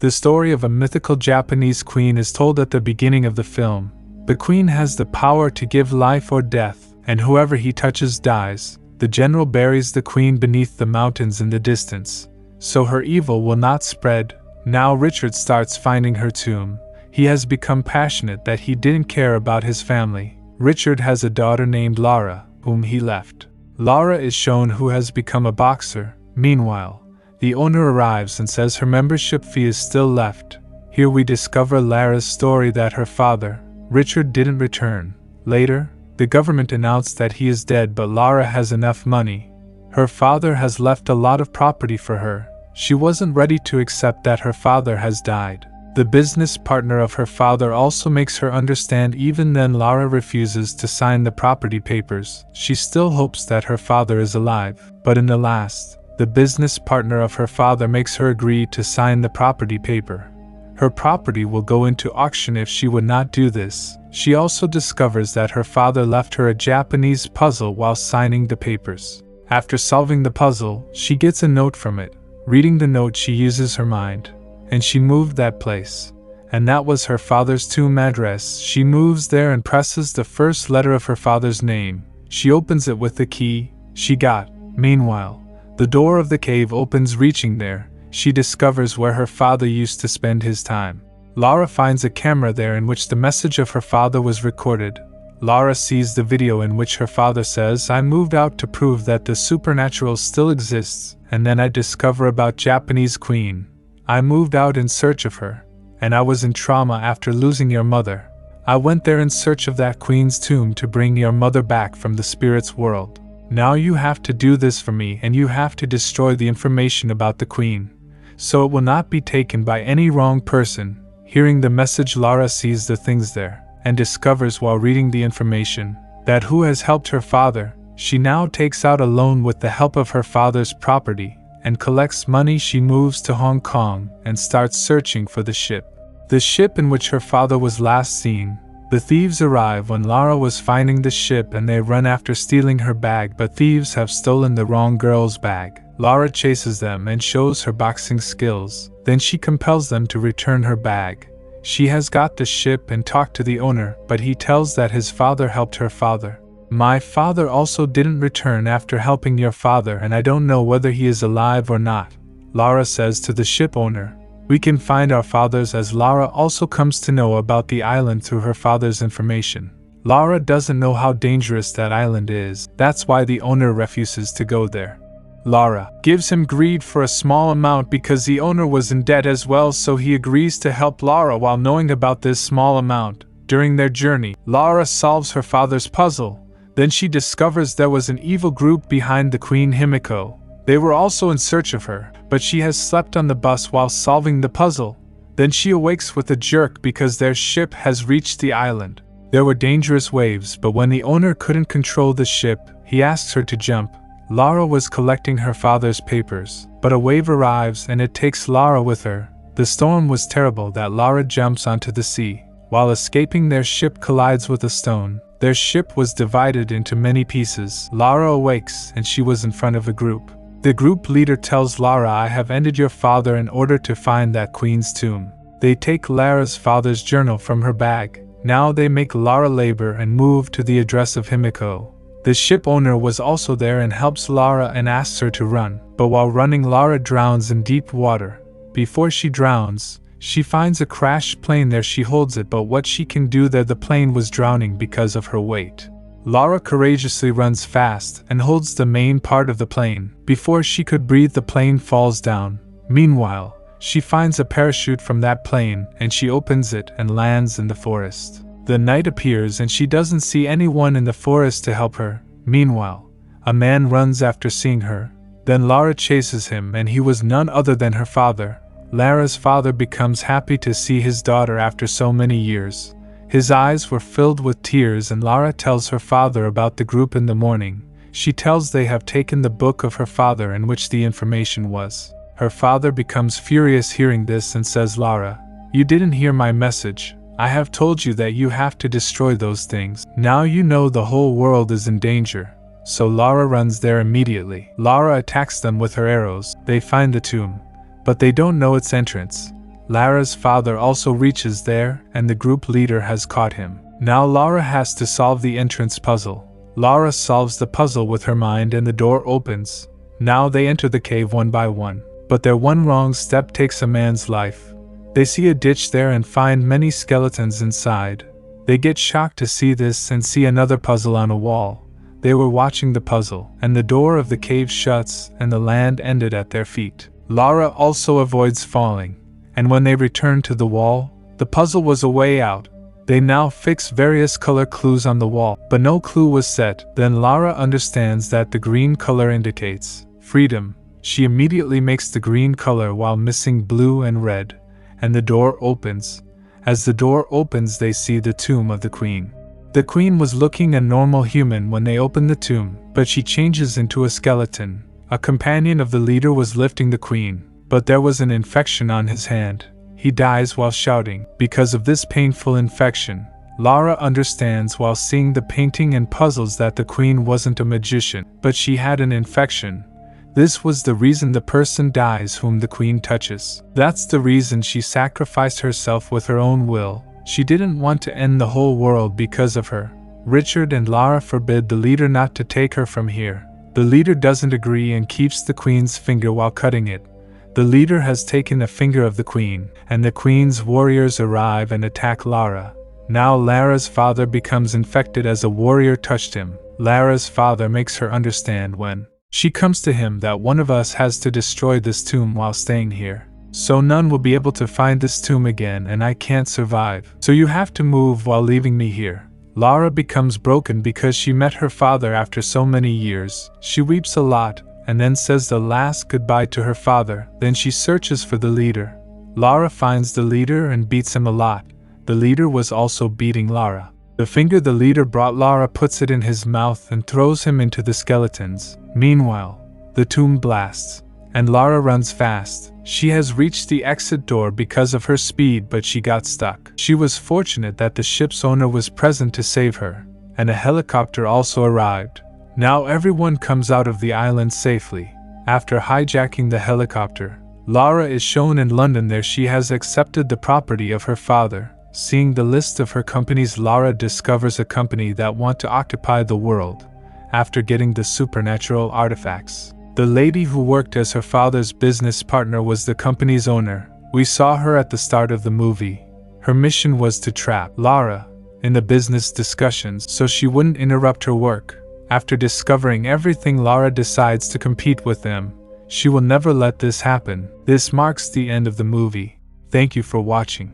The story of a mythical Japanese queen is told at the beginning of the film. The queen has the power to give life or death, and whoever he touches dies. The general buries the queen beneath the mountains in the distance, so her evil will not spread. Now Richard starts finding her tomb. He has become passionate that he didn't care about his family. Richard has a daughter named Lara, whom he left. Lara is shown who has become a boxer. Meanwhile, the owner arrives and says her membership fee is still left. Here we discover Lara's story that her father, Richard, didn't return. Later, the government announced that he is dead, but Lara has enough money. Her father has left a lot of property for her. She wasn't ready to accept that her father has died. The business partner of her father also makes her understand. Even then, Lara refuses to sign the property papers. She still hopes that her father is alive, but in the last, the business partner of her father makes her agree to sign the property paper. Her property will go into auction if she would not do this. She also discovers that her father left her a Japanese puzzle while signing the papers. After solving the puzzle, she gets a note from it. Reading the note, she uses her mind, and she moved that place. And that was her father's tomb address. She moves there and presses the first letter of her father's name. She opens it with the key she got. Meanwhile, the door of the cave opens. Reaching there, she discovers where her father used to spend his time. Lara finds a camera there in which the message of her father was recorded. Lara sees the video in which her father says, "I moved out to prove that the supernatural still exists, and then I discover about Japanese queen. I moved out in search of her, and I was in trauma after losing your mother. I went there in search of that queen's tomb to bring your mother back from the spirit's world. Now you have to do this for me, and you have to destroy the information about the queen, so it will not be taken by any wrong person." Hearing the message, Lara sees the things there, and discovers while reading the information that who has helped her father. She now takes out a loan with the help of her father's property, and collects money. She moves to Hong Kong and starts searching for the ship in which her father was last seen. The thieves arrive when Lara was finding the ship, and they run after stealing her bag, but thieves have stolen the wrong girl's bag. Lara chases them and shows her boxing skills. Then she compels them to return her bag. She has got the ship and talked to the owner, but he tells that his father helped her father. "My father also didn't return after helping your father, and I don't know whether he is alive or not." Lara says to the ship owner, "We can find our fathers," as Lara also comes to know about the island through her father's information. Lara doesn't know how dangerous that island is. That's why the owner refuses to go there. Lara gives him greed for a small amount because the owner was in debt as well, so he agrees to help Lara while knowing about this small amount. During their journey, Lara solves her father's puzzle. Then she discovers there was an evil group behind the Queen Himiko. They were also in search of her, but she has slept on the bus while solving the puzzle. Then she awakes with a jerk because their ship has reached the island. There were dangerous waves, but when the owner couldn't control the ship, he asks her to jump. Lara was collecting her father's papers, but a wave arrives and it takes Lara with her. The storm was terrible that Lara jumps onto the sea. While escaping, their ship collides with a stone. Their ship was divided into many pieces. Lara awakes and she was in front of a group. The group leader tells Lara, "I have ended your father in order to find that queen's tomb." They take Lara's father's journal from her bag. Now they make Lara labor and move to the address of Himiko. The ship owner was also there and helps Lara and asks her to run. But while running, Lara drowns in deep water. Before she drowns, she finds a crashed plane there. She holds it, but what she can do there, the plane was drowning because of her weight. Lara courageously runs fast and holds the main part of the plane. Before she could breathe, the plane falls down. Meanwhile, she finds a parachute from that plane and she opens it and lands in the forest. The night appears and she doesn't see anyone in the forest to help her. Meanwhile, a man runs after seeing her. Then Lara chases him, and he was none other than her father. Lara's father becomes happy to see his daughter after so many years. His eyes were filled with tears, and Lara tells her father about the group in the morning. She tells they have taken the book of her father in which the information was. Her father becomes furious hearing this and says, "Lara, you didn't hear my message. I have told you that you have to destroy those things. Now you know the whole world is in danger." So Lara runs there immediately. Lara attacks them with her arrows. They find the tomb, but they don't know its entrance. Lara's father also reaches there, and the group leader has caught him. Now Lara has to solve the entrance puzzle. Lara solves the puzzle with her mind and the door opens. Now they enter the cave one by one. But their one wrong step takes a man's life. They see a ditch there and find many skeletons inside. They get shocked to see this and see another puzzle on a wall. They were watching the puzzle, and the door of the cave shuts and the land ended at their feet. Lara also avoids falling, and when they return to the wall, the puzzle was a way out. They now fix various color clues on the wall, but no clue was set. Then Lara understands that the green color indicates freedom. She immediately makes the green color while missing blue and red, and the door opens. As the door opens, they see the tomb of the queen. The queen was looking a normal human when they opened the tomb, but she changes into a skeleton. A companion of the leader was lifting the queen, but there was an infection on his hand. He dies while shouting. Because of this painful infection, Lara understands while seeing the painting and puzzles that the queen wasn't a magician, but she had an infection. This was the reason the person dies whom the queen touches. That's the reason she sacrificed herself with her own will. She didn't want to end the whole world because of her. Richard and Lara forbid the leader not to take her from here. The leader doesn't agree and keeps the queen's finger while cutting it. The leader has taken the finger of the queen, and the queen's warriors arrive and attack Lara. Now Lara's father becomes infected as a warrior touched him. Lara's father makes her understand when she comes to him that one of us has to destroy this tomb while staying here. So none will be able to find this tomb again and I can't survive. So you have to move while leaving me here. Lara becomes broken because she met her father after so many years. She weeps a lot, and then says the last goodbye to her father. Then she searches for the leader. Lara finds the leader and beats him a lot. The leader was also beating Lara. The finger the leader brought Lara puts it in his mouth and throws him into the skeletons. Meanwhile, the tomb blasts, and Lara runs fast. She has reached the exit door because of her speed, but she got stuck. She was fortunate that the ship's owner was present to save her, and a helicopter also arrived. Now everyone comes out of the island safely. After hijacking the helicopter, Lara is shown in London. There she has accepted the property of her father. Seeing the list of her companies, Lara discovers a company that want to occupy the world after getting the supernatural artifacts. The lady who worked as her father's business partner was the company's owner. We saw her at the start of the movie. Her mission was to trap Lara in the business discussions so she wouldn't interrupt her work. After discovering everything, Lara decides to compete with them. She will never let this happen. This marks the end of the movie. Thank you for watching.